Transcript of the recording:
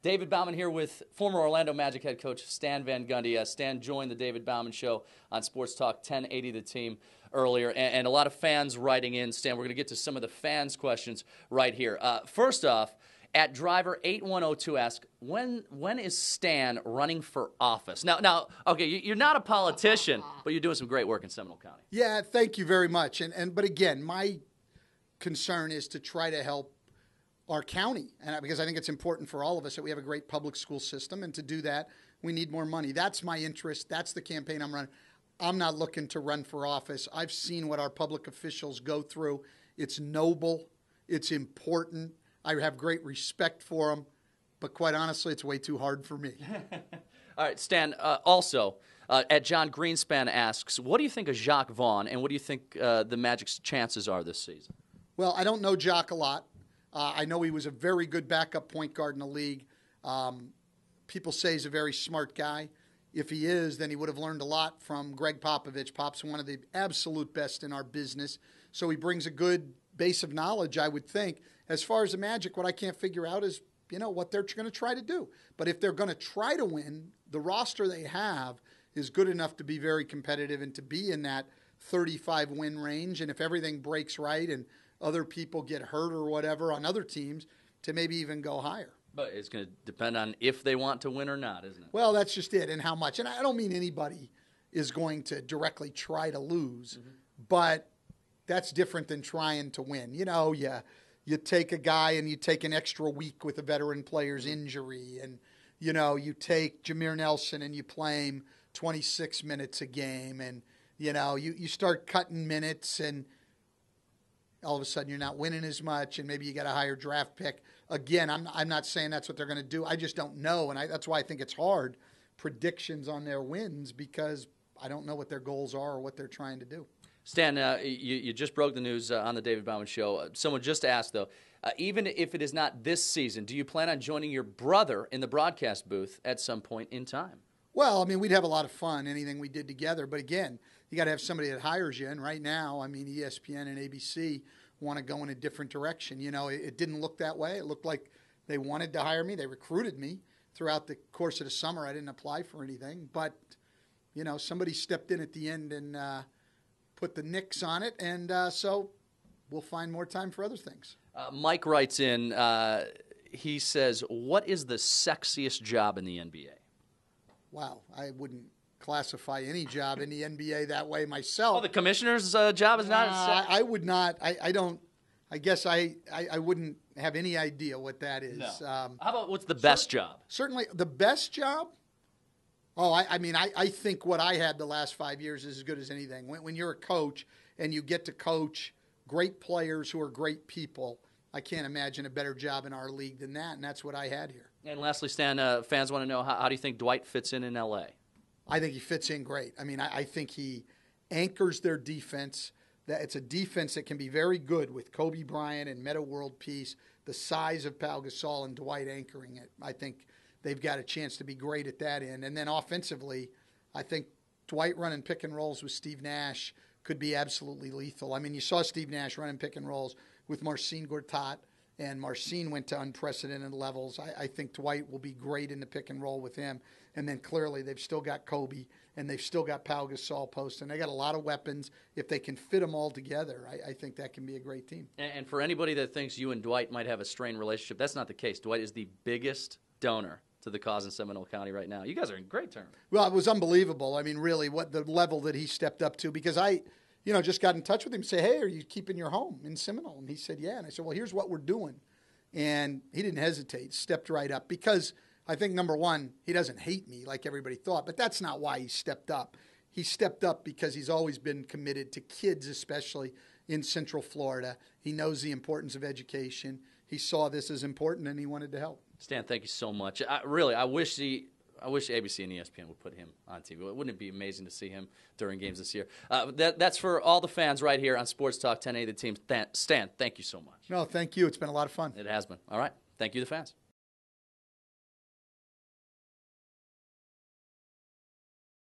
David Baumann here with former Orlando Magic head coach Stan Van Gundy. Stan joined the David Baumann Show on Sports Talk 1080 The Team earlier, and a lot of fans writing in. Stan, we're going to get to some of the fans' questions right here. First off, at Driver8102 asks, when is Stan running for office? Now, okay, you're not a politician, but you're doing some great work in Seminole County. Yeah, thank you very much. But again, my concern is to try to help our county, and because I think it's important for all of us that we have a great public school system, and to do that, we need more money. That's my interest. That's the campaign I'm running. I'm not looking to run for office. I've seen what our public officials go through. It's noble. It's important. I have great respect for them, but quite honestly, it's way too hard for me. All right, Stan, also, at John Greenspan asks, what do you think of Jacque Vaughn, and what do you think the Magic's chances are this season? Well, I don't know Jacque a lot. I know he was a very good backup point guard in the league. People say he's a very smart guy. If he is, then he would have learned a lot from Greg Popovich. Pop's one of the absolute best in our business. So he brings a good base of knowledge, I would think. As far as the Magic, what I can't figure out is, what they're going to try to do. But if they're going to try to win, the roster they have is good enough to be very competitive and to be in that 35-win range. And if everything breaks right and other people get hurt or whatever on other teams, to maybe even go higher. But it's going to depend on if they want to win or not, isn't it? Well, that's just it, and how much. And I don't mean anybody is going to directly try to lose, but that's different than trying to win. You take a guy and you take an extra week with a veteran player's injury, and, you take Jameer Nelson and you play him 26 minutes a game, and, you start cutting minutes, and all of a sudden you're not winning as much, and maybe you got a higher draft pick. Again, I'm not saying that's what they're going to do. I just don't know, and that's why I think it's hard, predictions on their wins, because I don't know what their goals are or what they're trying to do. Stan, you just broke the news on the David Baumann Show. Someone just asked, though, even if it is not this season, do you plan on joining your brother in the broadcast booth at some point in time? Well, we'd have a lot of fun, anything we did together. But again, you got to have somebody that hires you. And right now, ESPN and ABC want to go in a different direction. It didn't look that way. It looked like they wanted to hire me. They recruited me throughout the course of the summer. I didn't apply for anything. But, somebody stepped in at the end and put the nix on it. And so we'll find more time for other things. Mike writes in, he says, what is the sexiest job in the NBA? Wow, I wouldn't classify any job in the NBA that way myself. Oh, the commissioner's job is not? I would not. I don't. I guess I wouldn't have any idea what that is. No. How about what's the best job? Certainly the best job? Oh, I think what I had the last 5 years is as good as anything. When you're a coach and you get to coach great players who are great people, I can't imagine a better job in our league than that, and that's what I had here. And lastly, Stan, fans want to know, how do you think Dwight fits in L.A.? I think he fits in great. I think he anchors their defense. That it's a defense that can be very good with Kobe Bryant and Metta World Peace, the size of Pau Gasol and Dwight anchoring it. I think they've got a chance to be great at that end. And then offensively, I think Dwight running pick and rolls with Steve Nash could be absolutely lethal. You saw Steve Nash running pick and rolls with Marcin Gortat, and Marcin went to unprecedented levels. I think Dwight will be great in the pick and roll with him. And then clearly they've still got Kobe, and they've still got Pau Gasol post, and they got a lot of weapons. If they can fit them all together, I think that can be a great team. And for anybody that thinks you and Dwight might have a strained relationship, that's not the case. Dwight is the biggest donor to the cause in Seminole County right now. You guys are in great terms. Well, it was unbelievable. Really, what the level that he stepped up to, because I just got in touch with him and said, hey, are you keeping your home in Seminole? And he said, yeah. And I said, well, here's what we're doing. And he didn't hesitate, stepped right up, because I think, number one, he doesn't hate me like everybody thought, but that's not why he stepped up. He stepped up because he's always been committed to kids, especially in Central Florida. He knows the importance of education. He saw this as important, and he wanted to help. Stan, thank you so much. I wish ABC and ESPN would put him on TV. Wouldn't it be amazing to see him during games this year? That's for all the fans right here on Sports Talk 1080 The Team. Stan, thank you so much. No, thank you. It's been a lot of fun. It has been. All right. Thank you, the fans.